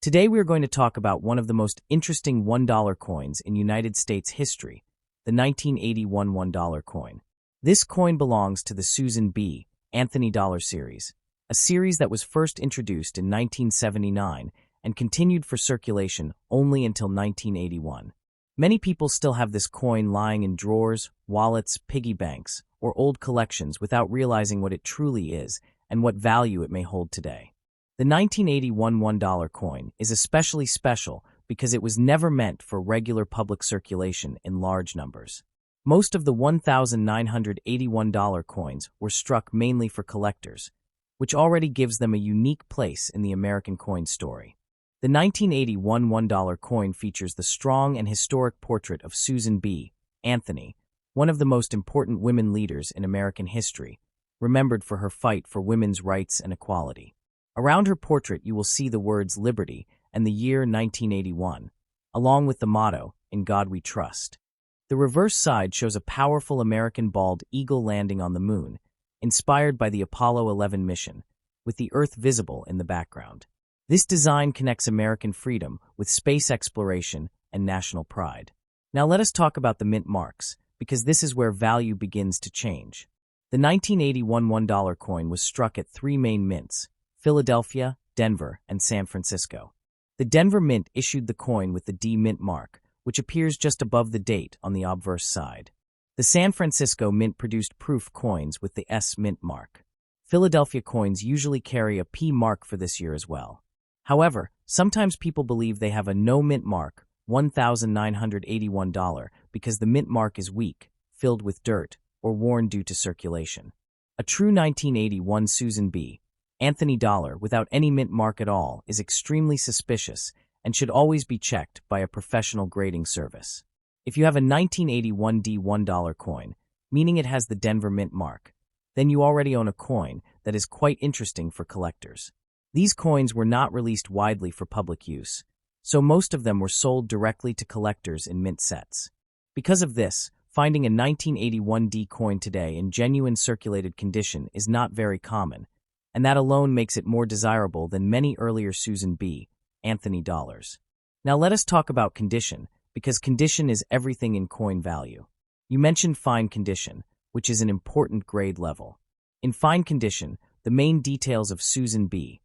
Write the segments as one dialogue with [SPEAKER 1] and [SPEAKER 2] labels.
[SPEAKER 1] Today we are going to talk about one of the most interesting $1 coins in United States history, the 1981 $1 coin. This coin belongs to the Susan B. Anthony dollar series, a series that was first introduced in 1979 and continued for circulation only until 1981. Many people still have this coin lying in drawers, wallets, piggy banks, or old collections without realizing what it truly is and what value it may hold today. The 1981 $1 coin is especially special because it was never meant for regular public circulation in large numbers. Most of the $1,981 coins were struck mainly for collectors, which already gives them a unique place in the American coin story. The 1981 $1 coin features the strong and historic portrait of Susan B. Anthony, one of the most important women leaders in American history, remembered for her fight for women's rights and equality. Around her portrait you will see the words Liberty and the year 1981, along with the motto, In God We Trust. The reverse side shows a powerful American bald eagle landing on the moon, inspired by the Apollo 11 mission, with the Earth visible in the background. This design connects American freedom with space exploration and national pride. Now let us talk about the mint marks, because this is where value begins to change. The 1981 $1 coin was struck at three main mints: Philadelphia, Denver, and San Francisco. The Denver Mint issued the coin with the D Mint mark, which appears just above the date on the obverse side. The San Francisco Mint produced proof coins with the S Mint mark. Philadelphia coins usually carry a P mark for this year as well. However, sometimes people believe they have a no mint mark, $1,981, because the mint mark is weak, filled with dirt, or worn due to circulation. A true 1981 Susan B. Anthony dollar without any mint mark at all is extremely suspicious and should always be checked by a professional grading service. If you have a 1981 D $1 coin, meaning it has the Denver Mint mark, then you already own a coin that is quite interesting for collectors. These coins were not released widely for public use, so most of them were sold directly to collectors in mint sets. Because of this, finding a 1981 D coin today in genuine circulated condition is not very common, and that alone makes it more desirable than many earlier Susan B. Anthony dollars. Now let us talk about condition, because condition is everything in coin value. You mentioned fine condition, which is an important grade level. In fine condition, the main details of Susan B.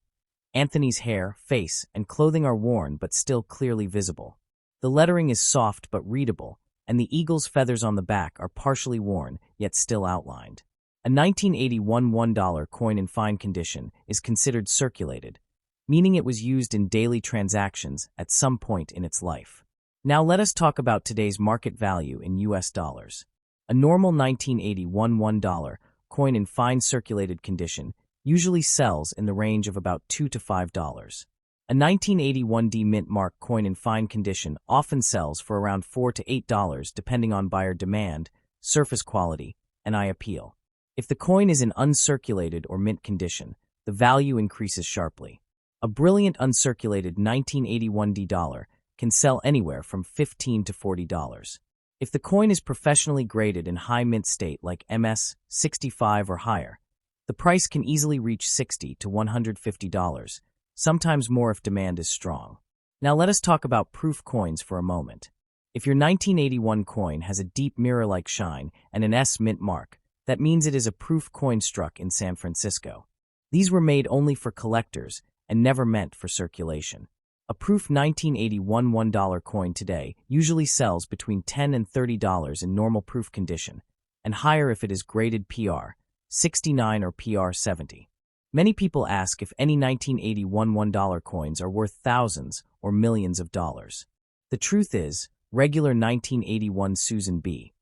[SPEAKER 1] Anthony's hair, face, and clothing are worn but still clearly visible. The lettering is soft but readable, and the eagle's feathers on the back are partially worn yet still outlined. A 1981 $1 coin in fine condition is considered circulated, meaning it was used in daily transactions at some point in its life. Now let us talk about today's market value in US dollars. A normal 1981 $1 coin in fine circulated condition usually sells in the range of about $2 to $5. A 1981 D Mint mark coin in fine condition often sells for around $4 to $8 depending on buyer demand, surface quality, and eye appeal. If the coin is in uncirculated or mint condition, the value increases sharply. A brilliant uncirculated 1981 D dollar can sell anywhere from $15 to $40. If the coin is professionally graded in high mint state like MS 65 or higher, the price can easily reach $60 to $150, sometimes more if demand is strong. Now let us talk about proof coins for a moment. If your 1981 coin has a deep mirror-like shine and an S Mint mark, that means it is a proof coin struck in San Francisco. These were made only for collectors and never meant for circulation. A proof 1981 $1 coin today usually sells between $10 and $30 in normal proof condition, and higher if it is graded PR 69 or PR 70. Many people ask if any 1981 $1 coins are worth thousands or millions of dollars. The truth is, regular 1981 Susan B.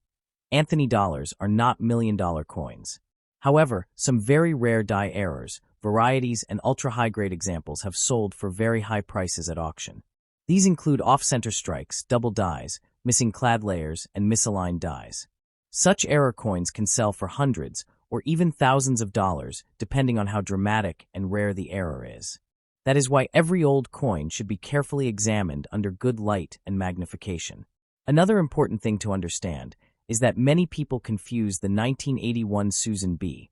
[SPEAKER 1] Anthony dollars are not million-dollar coins. However, some very rare die errors, varieties, and ultra-high-grade examples have sold for very high prices at auction. These include off-center strikes, double dies, missing clad layers, and misaligned dies. Such error coins can sell for hundreds or even thousands of dollars, depending on how dramatic and rare the error is. That is why every old coin should be carefully examined under good light and magnification. Another important thing to understand is that many people confuse the 1981 Susan B.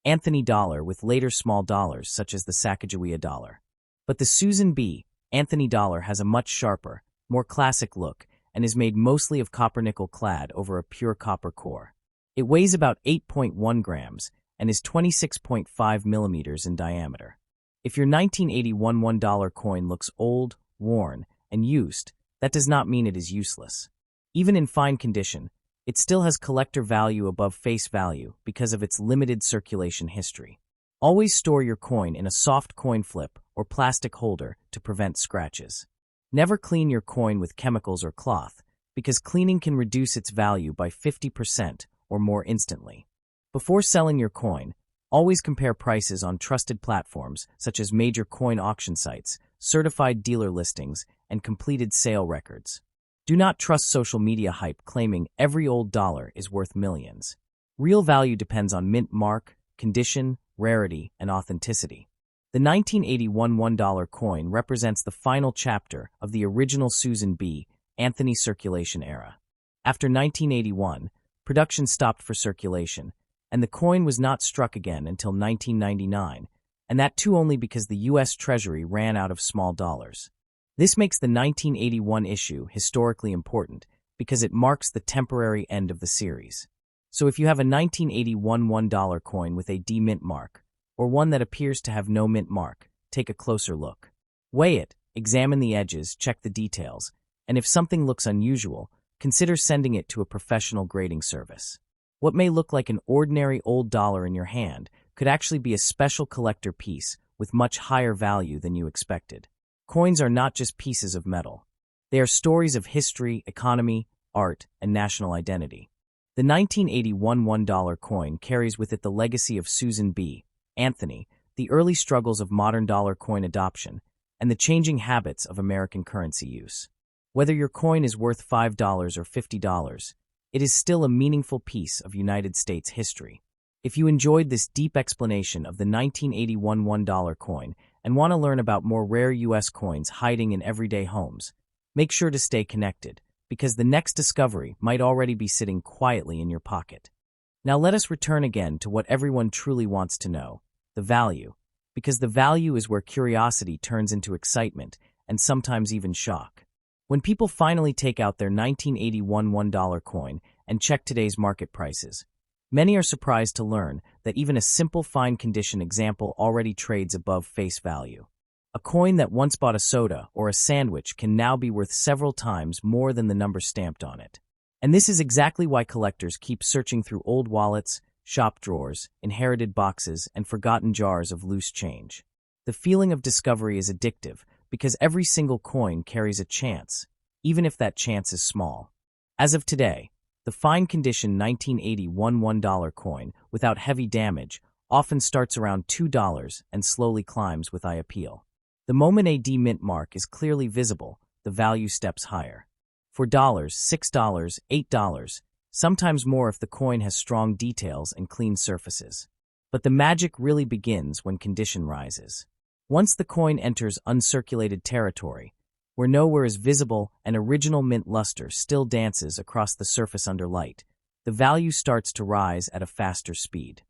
[SPEAKER 1] Anthony dollar with later small dollars such as the Sacagawea dollar. But the Susan B. Anthony dollar has a much sharper, more classic look and is made mostly of copper-nickel clad over a pure copper core. It weighs about 8.1 grams and is 26.5 millimeters in diameter. If your 1981 $1 coin looks old, worn, and used, that does not mean it is useless. Even in fine condition, it still has collector value above face value because of its limited circulation history. Always store your coin in a soft coin flip or plastic holder to prevent scratches. Never clean your coin with chemicals or cloth, because cleaning can reduce its value by 50% or more instantly. Before selling your coin, always compare prices on trusted platforms such as major coin auction sites, certified dealer listings, and completed sale records. Do not trust social media hype claiming every old dollar is worth millions. Real value depends on mint mark, condition, rarity, and authenticity. The 1981 $1 coin represents the final chapter of the original Susan B. Anthony circulation era. After 1981, production stopped for circulation, and the coin was not struck again until 1999, and that too only because the U.S. Treasury ran out of small dollars. This makes the 1981 issue historically important because it marks the temporary end of the series. So if you have a 1981 $1 coin with a D mint mark, or one that appears to have no mint mark, take a closer look. Weigh it, examine the edges, check the details, and if something looks unusual, consider sending it to a professional grading service. What may look like an ordinary old dollar in your hand could actually be a special collector piece with much higher value than you expected. Coins are not just pieces of metal. They are stories of history, economy, art, and national identity. The 1981 $1 coin carries with it the legacy of Susan B. Anthony, the early struggles of modern dollar coin adoption, and the changing habits of American currency use. Whether your coin is worth $5 or $50, it is still a meaningful piece of United States history. If you enjoyed this deep explanation of the 1981 $1 coin and want to learn about more rare U.S. coins hiding in everyday homes, make sure to stay connected, because the next discovery might already be sitting quietly in your pocket. Now let us return again to what everyone truly wants to know, the value, because the value is where curiosity turns into excitement and sometimes even shock. When people finally take out their 1981 $1 coin and check today's market prices, many are surprised to learn that even a simple fine condition example already trades above face value. A coin that once bought a soda or a sandwich can now be worth several times more than the number stamped on it. And this is exactly why collectors keep searching through old wallets, shop drawers, inherited boxes, and forgotten jars of loose change. The feeling of discovery is addictive because every single coin carries a chance, even if that chance is small. As of today, the fine condition 1981 $1 coin without heavy damage often starts around $2 and slowly climbs with eye appeal. The moment a D mint mark is clearly visible, the value steps higher. For dollars, $6, $8, sometimes more if the coin has strong details and clean surfaces. But the magic really begins when condition rises. Once the coin enters uncirculated territory, where nowhere is visible and original mint luster still dances across the surface under light, the value starts to rise at a faster speed.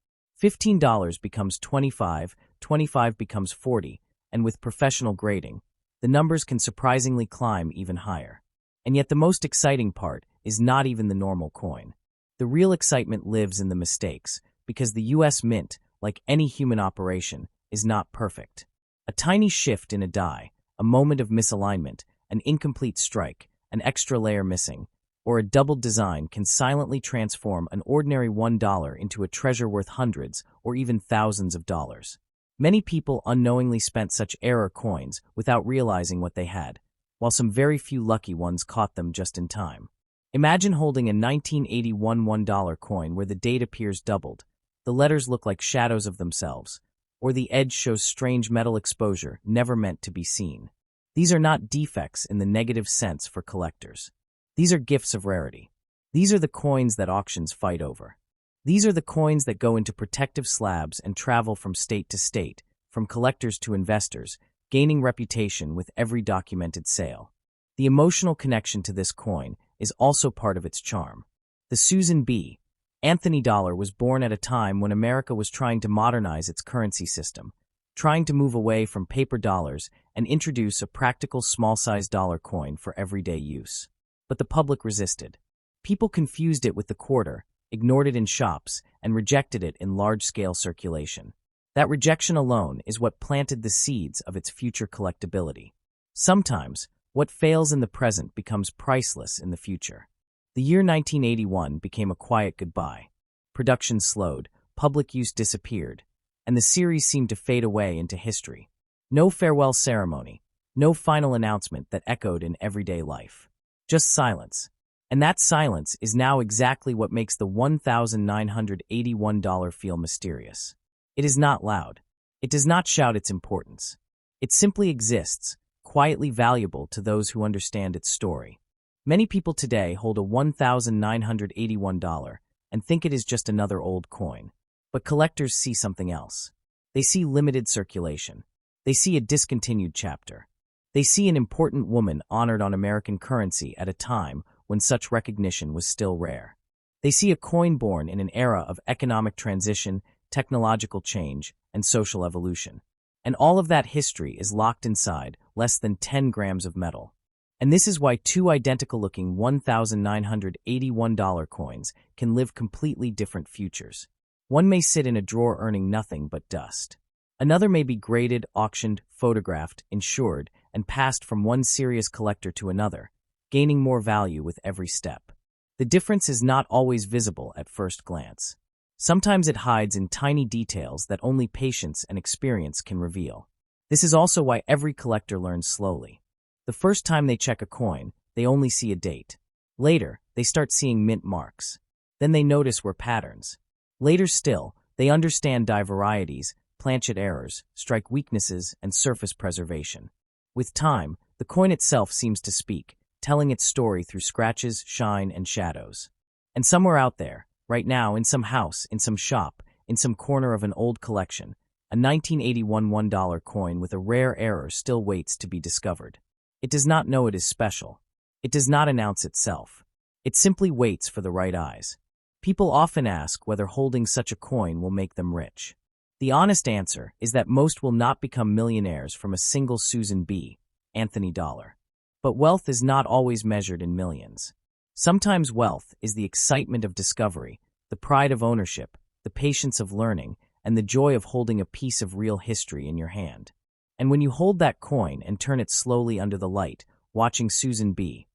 [SPEAKER 1] $15 becomes $25, $25 becomes $40, and with professional grading, the numbers can surprisingly climb even higher. And yet the most exciting part is not even the normal coin. The real excitement lives in the mistakes, because the U.S. Mint, like any human operation, is not perfect. A tiny shift in a die, a moment of misalignment, an incomplete strike, an extra layer missing, or a doubled design can silently transform an ordinary $1 into a treasure worth hundreds or even thousands of dollars. Many people unknowingly spent such error coins without realizing what they had, while some very few lucky ones caught them just in time. Imagine holding a 1981 $1 coin where the date appears doubled, the letters look like shadows of themselves, or the edge shows strange metal exposure never meant to be seen. These are not defects in the negative sense for collectors. These are gifts of rarity. These are the coins that auctions fight over. These are the coins that go into protective slabs and travel from state to state, from collectors to investors, gaining reputation with every documented sale. The emotional connection to this coin is also part of its charm. The Susan B. Anthony dollar was born at a time when America was trying to modernize its currency system, trying to move away from paper dollars and introduce a practical small-sized dollar coin for everyday use. But the public resisted. People confused it with the quarter, ignored it in shops, and rejected it in large-scale circulation. That rejection alone is what planted the seeds of its future collectability. Sometimes, what fails in the present becomes priceless in the future. The year 1981 became a quiet goodbye. Production slowed, public use disappeared, and the series seemed to fade away into history. No farewell ceremony, no final announcement that echoed in everyday life. Just silence. And that silence is now exactly what makes the $1,981 feel mysterious. It is not loud. It does not shout its importance. It simply exists, quietly valuable to those who understand its story. Many people today hold a $1,981 and think it is just another old coin. But collectors see something else. They see limited circulation. They see a discontinued chapter. They see an important woman honored on American currency at a time when such recognition was still rare. They see a coin born in an era of economic transition, technological change, and social evolution. And all of that history is locked inside less than 10 grams of metal. And this is why two identical-looking $1,981 coins can live completely different futures. One may sit in a drawer earning nothing but dust. Another may be graded, auctioned, photographed, insured, and passed from one serious collector to another, gaining more value with every step. The difference is not always visible at first glance. Sometimes it hides in tiny details that only patience and experience can reveal. This is also why every collector learns slowly. The first time they check a coin, they only see a date. Later, they start seeing mint marks. Then they notice where patterns. Later still, they understand die varieties, planchet errors, strike weaknesses, and surface preservation. With time, the coin itself seems to speak, telling its story through scratches, shine, and shadows. And somewhere out there, right now, in some house, in some shop, in some corner of an old collection, a 1981 $1 coin with a rare error still waits to be discovered. It does not know it is special. It does not announce itself. It simply waits for the right eyes. People often ask whether holding such a coin will make them rich. The honest answer is that most will not become millionaires from a single Susan B. Anthony dollar. But wealth is not always measured in millions. Sometimes wealth is the excitement of discovery, the pride of ownership, the patience of learning, and the joy of holding a piece of real history in your hand. And when you hold that coin and turn it slowly under the light, watching Susan B.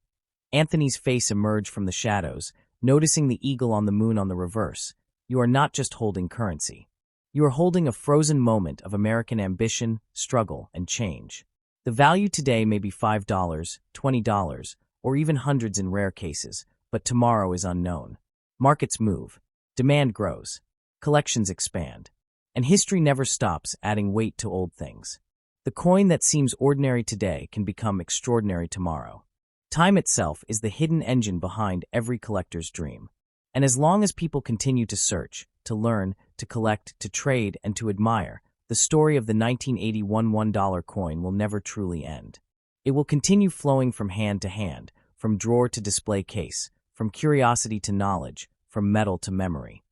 [SPEAKER 1] Anthony's face emerge from the shadows, noticing the eagle on the moon on the reverse, you are not just holding currency. You are holding a frozen moment of American ambition, struggle, and change. The value today may be $5, $20, or even hundreds in rare cases, but tomorrow is unknown. Markets move, demand grows, collections expand, and history never stops adding weight to old things. The coin that seems ordinary today can become extraordinary tomorrow. Time itself is the hidden engine behind every collector's dream. And as long as people continue to search, to learn, to collect, to trade, and to admire, the story of the 1981 $1 coin will never truly end. It will continue flowing from hand to hand, from drawer to display case, from curiosity to knowledge, from metal to memory.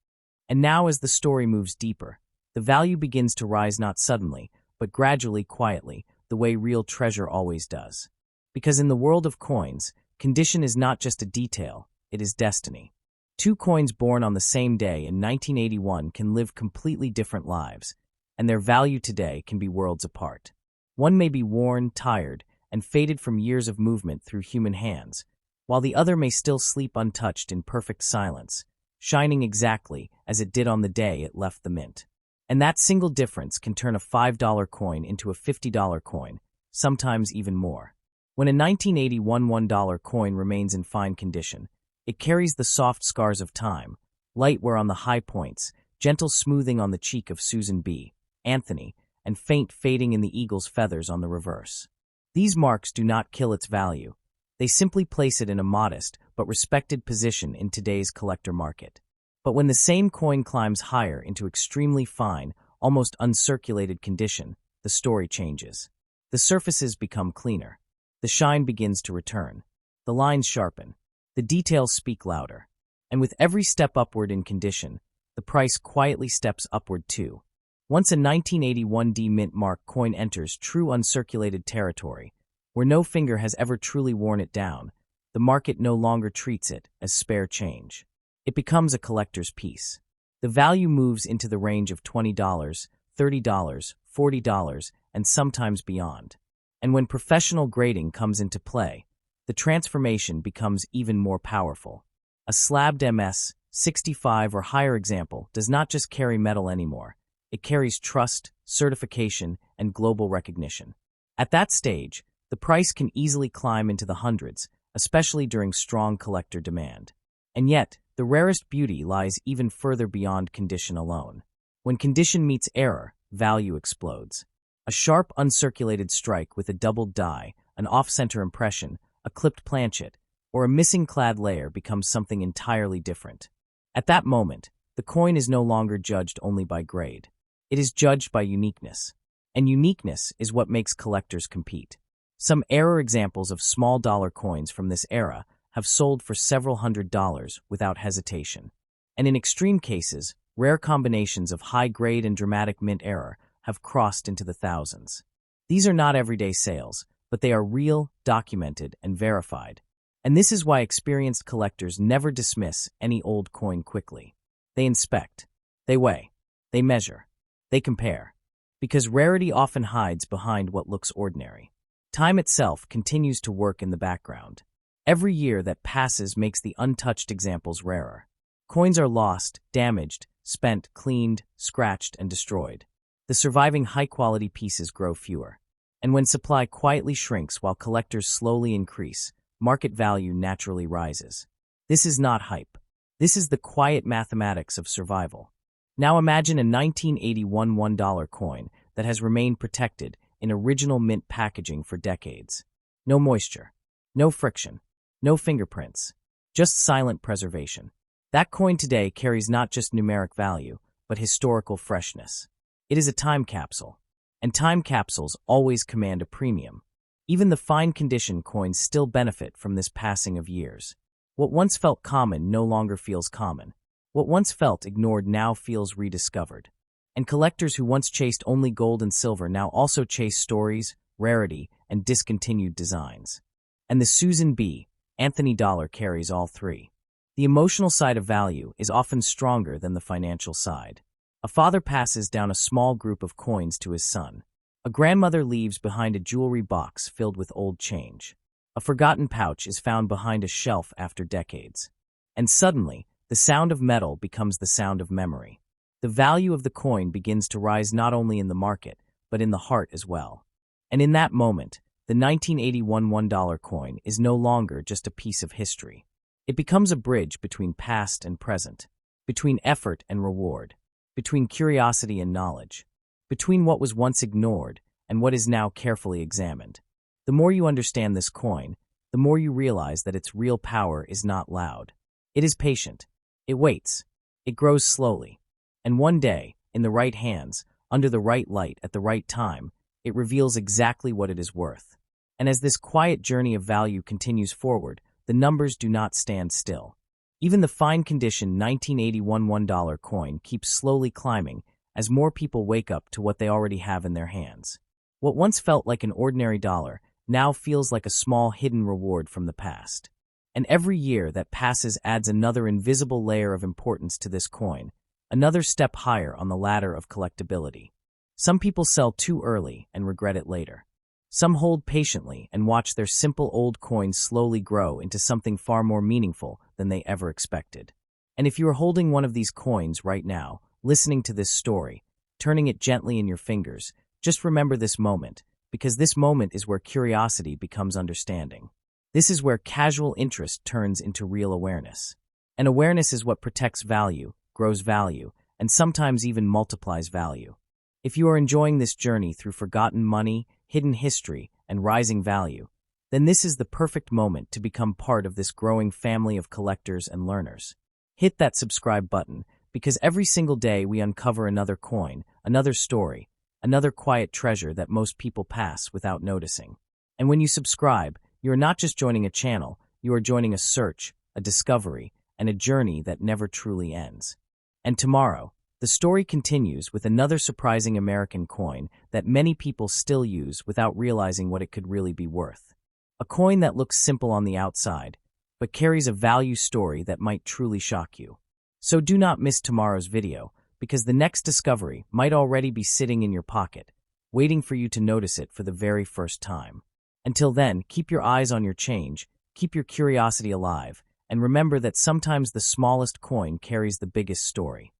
[SPEAKER 1] And now as the story moves deeper, the value begins to rise not suddenly, but gradually, quietly, the way real treasure always does. Because in the world of coins, condition is not just a detail, it is destiny. Two coins born on the same day in 1981 can live completely different lives, and their value today can be worlds apart. One may be worn, tired, and faded from years of movement through human hands, while the other may still sleep untouched in perfect silence, shining exactly as it did on the day it left the mint. And that single difference can turn a $5 coin into a $50 coin, sometimes even more. When a 1981 $1 coin remains in fine condition, it carries the soft scars of time, light wear on the high points, gentle smoothing on the cheek of Susan B. Anthony, and faint fading in the eagle's feathers on the reverse. These marks do not kill its value. They simply place it in a modest but respected position in today's collector market. But when the same coin climbs higher into extremely fine, almost uncirculated condition, the story changes. The surfaces become cleaner. The shine begins to return. The lines sharpen. The details speak louder. And with every step upward in condition, the price quietly steps upward too. Once a 1981 D mint mark coin enters true uncirculated territory, where no finger has ever truly worn it down, the market no longer treats it as spare change. It becomes a collector's piece. The value moves into the range of $20, $30, $40, and sometimes beyond. And when professional grading comes into play, the transformation becomes even more powerful. A slabbed MS 65 or higher example does not just carry metal anymore. It carries trust, certification, and global recognition. At that stage, the price can easily climb into the hundreds, especially during strong collector demand. And yet, the rarest beauty lies even further beyond condition alone. When condition meets error, value explodes. A sharp, uncirculated strike with a doubled die, an off-center impression, a clipped planchet, or a missing clad layer becomes something entirely different. At that moment, the coin is no longer judged only by grade. It is judged by uniqueness. And uniqueness is what makes collectors compete. Some rare examples of small dollar coins from this era have sold for several $100s without hesitation. And in extreme cases, rare combinations of high grade and dramatic mint error have crossed into the thousands. These are not everyday sales, but they are real, documented, and verified. And this is why experienced collectors never dismiss any old coin quickly. They inspect, they weigh, they measure, they compare. Because rarity often hides behind what looks ordinary. Time itself continues to work in the background. Every year that passes makes the untouched examples rarer. Coins are lost, damaged, spent, cleaned, scratched, and destroyed. The surviving high-quality pieces grow fewer. And when supply quietly shrinks while collectors slowly increase, market value naturally rises. This is not hype. This is the quiet mathematics of survival. Now imagine a 1981 $1 coin that has remained protected in original mint packaging for decades. No moisture, no friction, no fingerprints, just silent preservation. That coin today carries not just numeric value, but historical freshness. It is a time capsule, and time capsules always command a premium. Even the fine-condition coins still benefit from this passing of years. What once felt common no longer feels common. What once felt ignored now feels rediscovered. And collectors who once chased only gold and silver now also chase stories, rarity, and discontinued designs. And the Susan B. Anthony dollar carries all three. The emotional side of value is often stronger than the financial side. A father passes down a small group of coins to his son. A grandmother leaves behind a jewelry box filled with old change. A forgotten pouch is found behind a shelf after decades. And suddenly, the sound of metal becomes the sound of memory. The value of the coin begins to rise not only in the market, but in the heart as well. And in that moment, the 1981 $1 coin is no longer just a piece of history. It becomes a bridge between past and present, between effort and reward, between curiosity and knowledge, between what was once ignored and what is now carefully examined. The more you understand this coin, the more you realize that its real power is not loud. It is patient. It waits. It grows slowly. And one day, in the right hands, under the right light at the right time, it reveals exactly what it is worth. And as this quiet journey of value continues forward, the numbers do not stand still. Even the fine-condition 1981 $1 coin keeps slowly climbing as more people wake up to what they already have in their hands. What once felt like an ordinary dollar now feels like a small hidden reward from the past. And every year that passes adds another invisible layer of importance to this coin, another step higher on the ladder of collectability. Some people sell too early and regret it later. Some hold patiently and watch their simple old coins slowly grow into something far more meaningful than they ever expected. And if you are holding one of these coins right now, listening to this story, turning it gently in your fingers, just remember this moment, because this moment is where curiosity becomes understanding. This is where casual interest turns into real awareness. And awareness is what protects value, grows value, and sometimes even multiplies value. If you are enjoying this journey through forgotten money, hidden history, and rising value, then this is the perfect moment to become part of this growing family of collectors and learners. Hit that subscribe button, because every single day we uncover another coin, another story, another quiet treasure that most people pass without noticing. And when you subscribe, you are not just joining a channel, you are joining a search, a discovery, and a journey that never truly ends. And tomorrow, The story continues with another surprising American coin that many people still use without realizing what it could really be worth. A coin that looks simple on the outside, but carries a value story that might truly shock you. So do not miss tomorrow's video, because the next discovery might already be sitting in your pocket, waiting for you to notice it for the very first time. Until then, keep your eyes on your change, keep your curiosity alive, and remember that sometimes the smallest coin carries the biggest story.